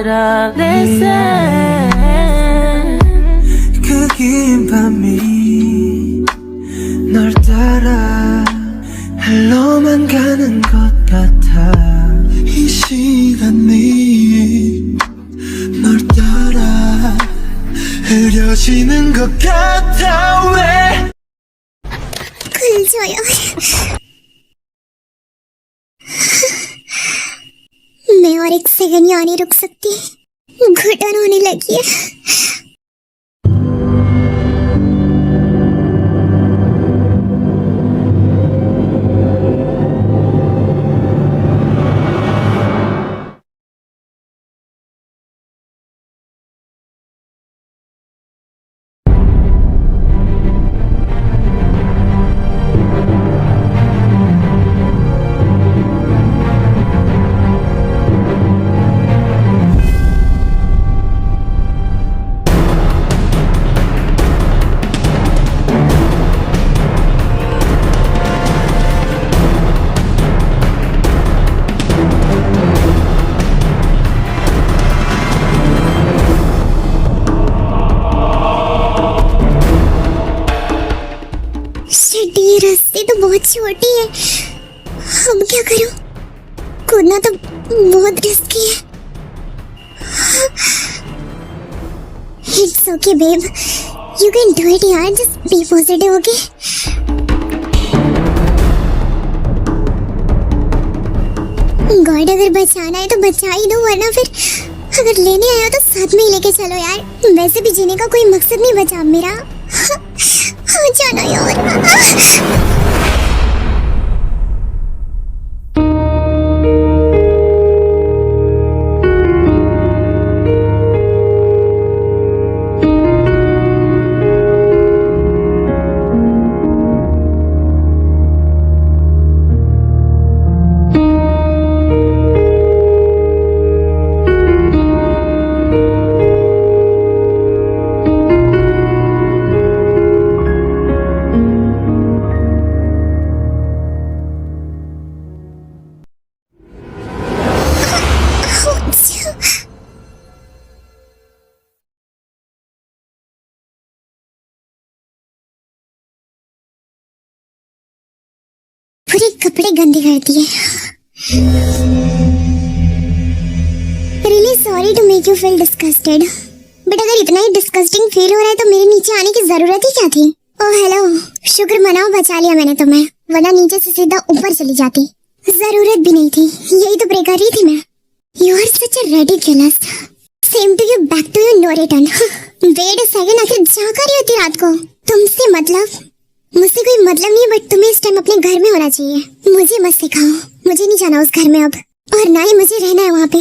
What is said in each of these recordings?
será de ser. 그 긴 밤이 널 따라 흘러만 가는 것 같아. 이 시간이 널 따라 흐려지는 것 같아. 왜 खुल मैं और एक सेकंड यहाँ नहीं रुक सकती, घुटन होने लगी है। ये रास्ते तो बहुत छोटी है, हम क्या करूं? कूदना तो बहुत रिस्की है। It's okay babe, you can do it यार, just be positive, okay? God अगर बचाना है तो बचा ही दो, वरना फिर अगर लेने आया तो साथ में ही लेके चलो यार। वैसे भी जीने का कोई मकसद नहीं बचा मेरा। जाना यार। पूरे कपड़े गंदे कर दिए। Really sorry to make you feel disgusted, but अगर इतना ही डिस्कस्टिंग फील हो रहा है तो मेरे नीचे आने की जरूरत ही क्या थी? ओह हेलो, शुक्र मनाओ बचा लिया मैंने तुम्हें, वरना नीचे से सीधा ऊपर चली जाती। जरूरत भी नहीं थी, यही तो प्रे कर रही थी मैं। You are such a ridiculous. Same to you, back to you, no return. Wait a second, आखिर जा कर रही होती रात को? तुमसे मतलब? मुझसे कोई मतलब नहीं है, बट तुम्हें इस टाइम अपने घर में होना चाहिए। मुझे मत सिखाओ, मुझे नहीं जाना उस घर में अब, और ना ही मुझे रहना है वहाँ पे।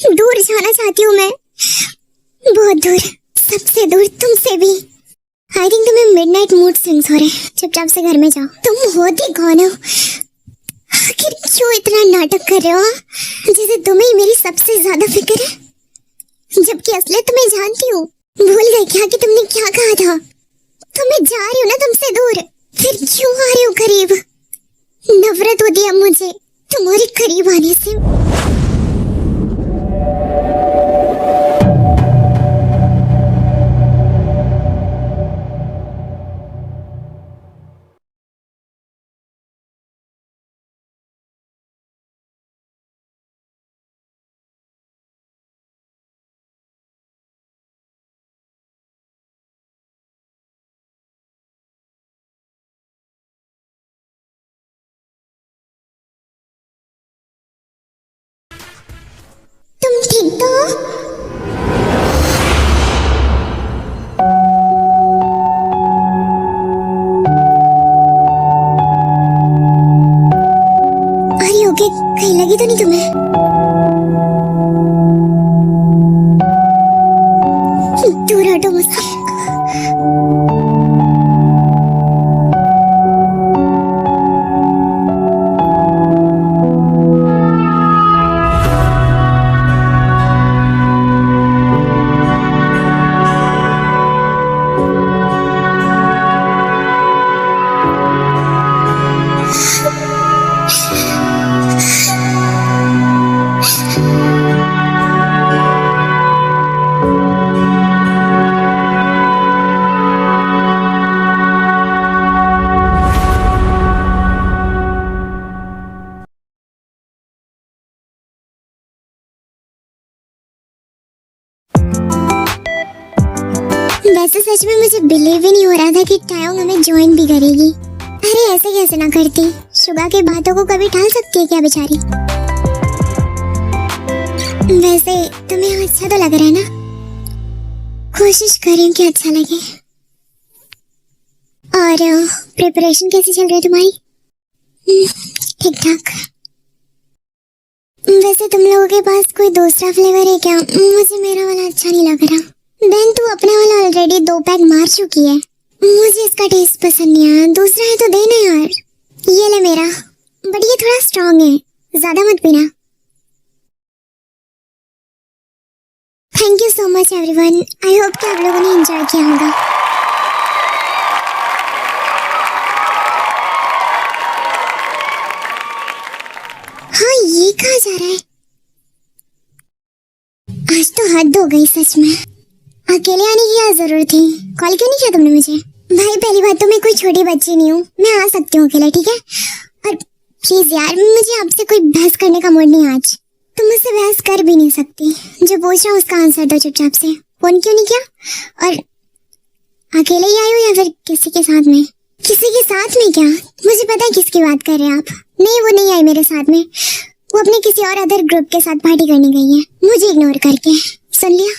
दूर जाना चाहती हूँ मैं, बहुत दूर, सबसे दूर, तुमसे भी। आई थिंक तुम्हें मिडनाइट मूड स्विंग्स हो रहे हैं, चुपचाप से घर में जाओ। तुम होती कौन हो? आखिर क्यों इतना नाटक कर रहे हो जैसे तुम्हें ही मेरी सबसे ज्यादा फिक्र है, जबकि असलियत तुम्हें जानती हूँ। भूल गए क्या कि तुमने क्या कहा था? तो मैं जा रही हूँ ना तुमसे दूर, फिर क्यों आ रही हूँ करीब? नफरत होती है मुझे तुम्हारे करीब आने से। तुम ठीक तो हो? अरे ओके, कहीं लगी तो नहीं तुम्हें? दूर हटो मुझसे। वैसे सच में मुझे बिलीव ही नहीं हो रहा था कि टायोंग हमें ज्वाइन भी करेगी। अरे ऐसे कैसे ना करती, शुगा की बातों को कभी टाल सकती है क्या बेचारी। वैसे तुम्हें अच्छा तो लग रहा है ना? कोशिश करें कि अच्छा लगे। और प्रिपरेशन कैसी चल रही है तुम्हारी? ठीक ठाक। वैसे तुम लोगों के पास कोई दूसरा फ्लेवर है क्या? मुझे मेरा वाला अच्छा नहीं लग रहा। बहन तू अपना वाला ऑलरेडी 2 पैक मार चुकी है, मुझे इसका टेस्ट पसंद नहीं आया। दूसरा है तो देना यार। ये ले मेरा, बट ये थोड़ा स्ट्रॉन्ग है, ज्यादा मत पीना। Thank you so much everyone. I hope कि आप लोगों ने एंजॉय किया होगा। हाँ ये कहाँ जा रहा है? आज तो हद हो गई सच में। अकेले आने की क्या जरूरत थी? कॉल क्यों नहीं किया तुमने मुझे? भाई पहली बात तो मैं कोई छोटी बच्ची नहीं हूँ, मैं आ सकती हूँ अकेले, ठीक है? और प्लीज यार मुझे आपसे कोई बहस करने का मूड नहीं आज। तुम मुझसे बहस कर भी नहीं सकती। जो पूछ रहा हूँ उसका आंसर दो चुपचाप से। फोन क्यों नहीं किया? और अकेले ही आई हो या फिर किसी के साथ में? किसी के साथ में क्या? मुझे पता है किसकी बात कर रहे हैं आप। नहीं वो नहीं आई मेरे साथ में, वो अपने किसी और अदर ग्रुप के साथ पार्टी करने गई है, मुझे इग्नोर करके। सुन लिया?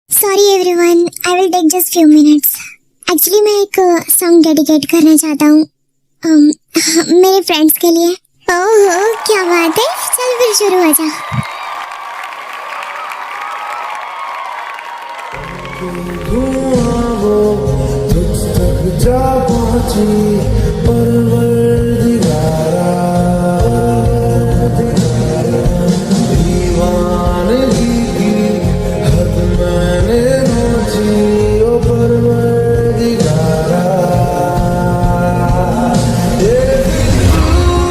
Sorry everyone, I will take just few minutes. Actually मैं एक सॉन्ग डेडिकेट करना चाहता हूँ मेरे फ्रेंड्स के लिए। ओहो क्या बात है, चल फिर शुरू हो जा। धुआं वो तुझ तक जा पहुंची परवरदिगारा, दीवानगी की हद मैंने पहुंची ओ परवरदिगारा। ये फितूर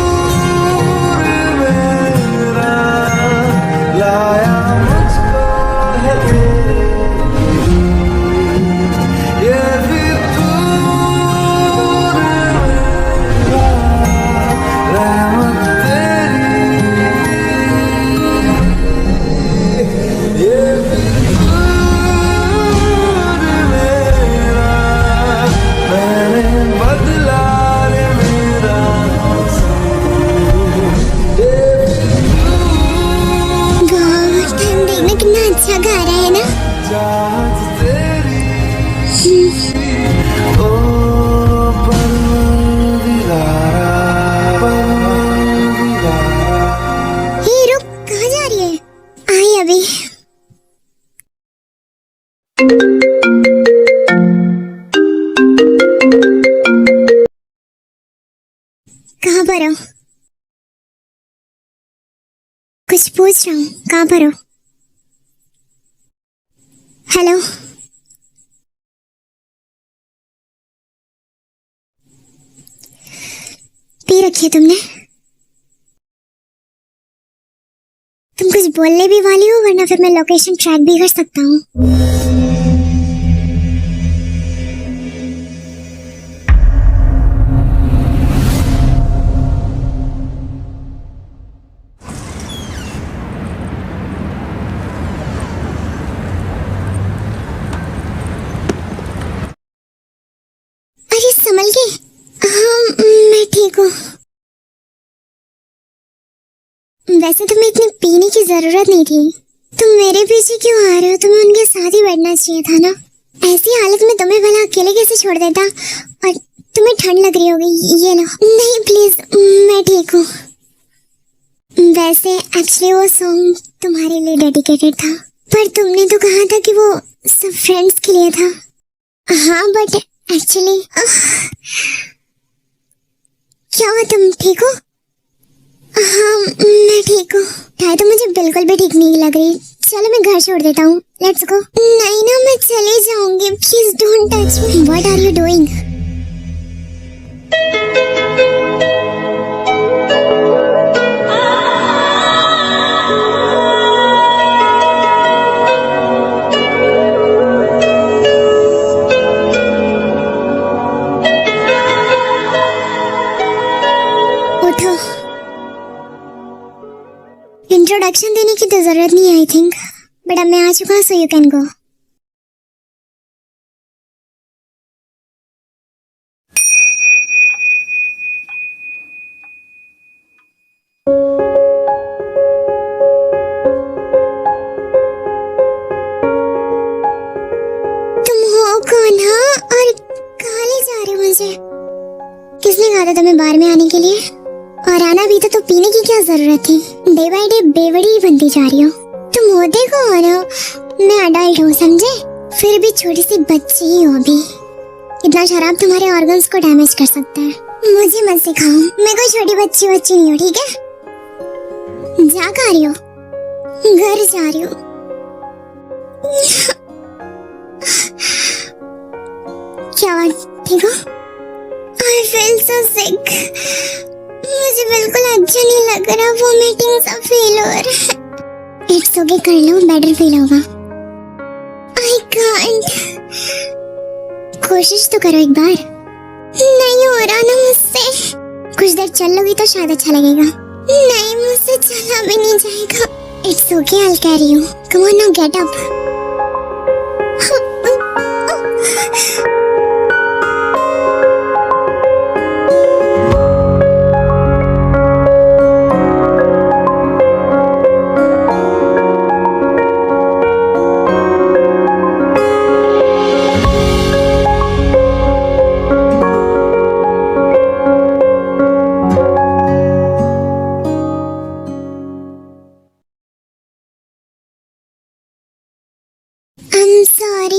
मेरा लाया मुझको है तेरे, ये फितूर मेरा रहमत तेरी, ये फितूर मेरा मैंने बदला रे मेरा गॉड टाइम देखना कितना अच्छा गा रहा है ना। चाहत तेरी ओ परवरदिगारा, परवरदिगारा। हे रुक, कहाँ जा रही है? आई अभी। कहाँ पर हो? कुछ पूछ रहा हूँ, कहाँ पर हो? हेलो? पी रखी है तुमने? तुम कुछ बोलने भी वाली हो, वरना फिर मैं लोकेशन ट्रैक भी कर सकता हूँ। अरे संभल के। हाँ मैं ठीक हूँ। वैसे तुम्हें इतनी पीने की जरूरत नहीं थी। तुम मेरे पीछे क्यों आ रहे हो? तुम्हें उनके साथ ही बैठना चाहिए था ना। ऐसी हालत में तुम्हें भला अकेले कैसे छोड़ देता? और तुम्हें ठंड लग रही होगी, ये लो। नहीं प्लीज, मैं ठीक हूँ। वैसे एक्चुअली वो सॉन्ग तुम्हारे लिए डेडिकेटेड था, पर तुमने तो कहा था कि वो सब फ्रेंड्स के लिए था। हाँ बट एक्चुअली क्या हुआ, तुम ठीक हो? हाँ मैं ठीक हूँ। चाय तो मुझे बिल्कुल भी ठीक नहीं लग रही। चलो मैं घर छोड़ देता हूँ, लेट्स गो। नहीं ना, मैं चले जाऊंगी, please don't touch me. What are you doing? उठो। इंट्रोडक्शन देने की तो जरूरत नहीं है आई थिंक, बट अब मैं आ चुका हूँ, सो यू कैन गो। तुम हो कौन? हाँ, और कहाँ ले जा रहे हो मुझे? किसने कहा था तुम्हें बार में आने के लिए? और आना भी तो पीने की क्या जरूरत थी? डे बाय डे बेवड़ी बनती जा रही हो। तुम होते कौन हो? मैं अडल्ट हूँ, समझे? फिर भी छोटी सी बच्ची ही हो अभी। इतना शराब तुम्हारे ऑर्गन्स को डैमेज कर सकता है। मुझे मत सिखाओ, मैं कोई छोटी बच्ची नहीं हूँ, ठीक है? जा कहाँ रही हो? घर जा रही हूँ। क्या बात, ठीक हो? I feel so sick. मुझे बिल्कुल अच्छा नहीं लग रहा, वोमिटिंग सा फील हो रहा है। इट्स ओके, कर लो, बेटर फील होगा। I can't. कोशिश तो करो एक बार। नहीं हो रहा ना मुझसे। कुछ देर चल लोगी तो शायद अच्छा लगेगा। नहीं, मुझसे चला भी नहीं जाएगा। It's okay, I'll carry you. Come on now, get up. Sorry,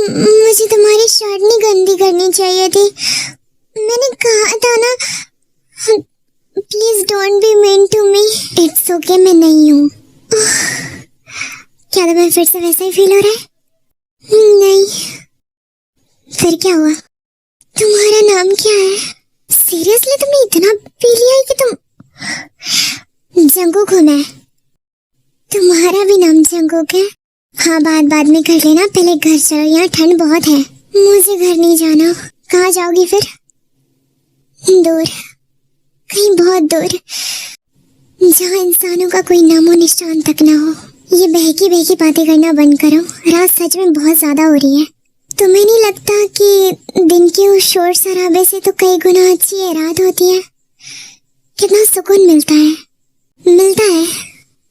मुझे तुम्हारी शर्ट नहीं गंदी करनी चाहिए थी। मैंने कहा था ना, please don't be mean to me. It's okay, मैं नहीं हूँ। क्या तुम्हें फिर से वैसा ही फील हो रहा है? नहीं। फिर क्या हुआ? तुम्हारा नाम क्या है? सीरियसली तुमने इतना पी लिया है कि तुम... जंगूक हूँ मैं। तुम्हारा भी नाम जंगूक है? हाँ, बाद में कर लेना, पहले घर चलो, यहाँ ठंड बहुत है। मुझे घर नहीं जाना। कहाँ जाओगी फिर? दूर, कहीं बहुत दूर, जहाँ इंसानों का कोई नामो निशान तक ना हो। ये बहकी बहकी बातें करना बंद करो, रात सच में बहुत ज्यादा हो रही है। तुम्हें नहीं लगता कि दिन के उस शोर शराबे से तो कई गुना अच्छी ये रात होती है? कितना सुकून मिलता है,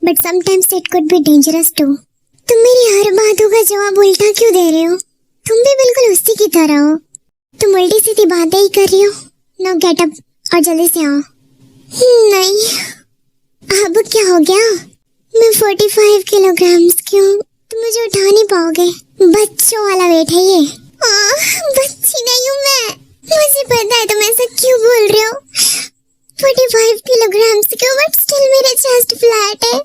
but sometimes it could be dangerous too. तुम मेरी हर बातों का जवाब उल्टा क्यों दे रहे हो? तुम भी बिल्कुल उसी की तरह हो। तुम उल्टी सीधी बातें ही कर रही हो। नाउ गेट अप और जल्दी से आओ। नहीं, अब क्या हो गया? मैं 45 किलोग्राम्स की हूँ, तुम मुझे उठा नहीं पाओगे। बच्चों वाला वेट है ये। बच्ची नहीं हूँ मैं। मुझे पता है तुम ऐसा क्यों बोल रहे हो। 45 किलोग्राम्स की हूँ, बट स्टिल मेरा चेस्ट फ्लैट है।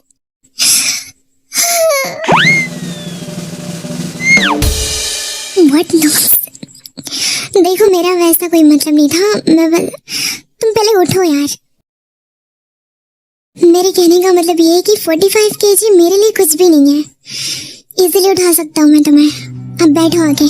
What nonsense। देखो, मेरा वैसा कोई मतलब नहीं था। तुम पहले उठो यार। मेरे कहने का मतलब ये है कि 45 केजी मेरे लिए कुछ भी नहीं है। इजीली उठा सकता हूँ मैं तुम्हें। अब बैठो आगे।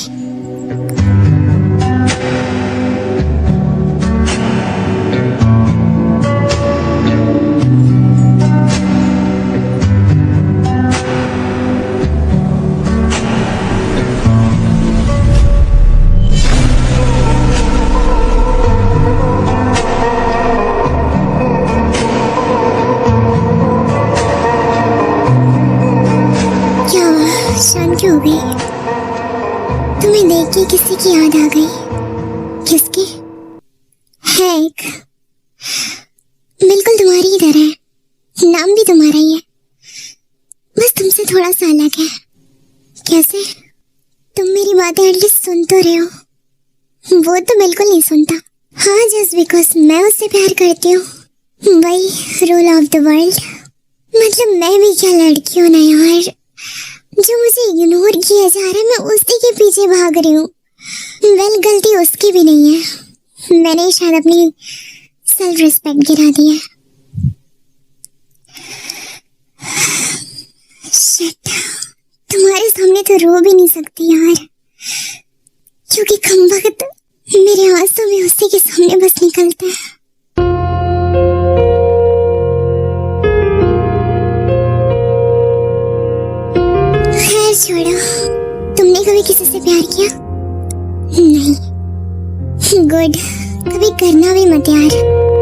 शांति हो गई? तुम्हें देख के किसी की याद आ गई? किसकी? है एक, बिल्कुल तुम्हारी ही तरह है, नाम भी तुम्हारा ही है, बस तुमसे थोड़ा सा अलग है। कैसे? तुम मेरी बातें एटलीस्ट सुन तो रहे हो। वो तो बिल्कुल नहीं सुनता। हाँ, जस्ट बिकॉज मैं उससे प्यार करती हूँ, वही रूल ऑफ द वर्ल्ड। मतलब मैं भी क्या लड़की हूँ ना यार, जो मुझे इग्नोर किया जा रहा है, मैं उसी के पीछे भाग रही हूँ। वेल, गलती उसकी भी नहीं है, मैंने शायद अपनी सेल्फ रिस्पेक्ट गिरा दी है। शिट, तुम्हारे सामने तो रो भी नहीं सकती यार, क्योंकि कम वक्त मेरे आंसू भी उसी के सामने बस निकलते हैं। कभी किसी से प्यार किया? नहीं। गुड, कभी करना भी मत यार।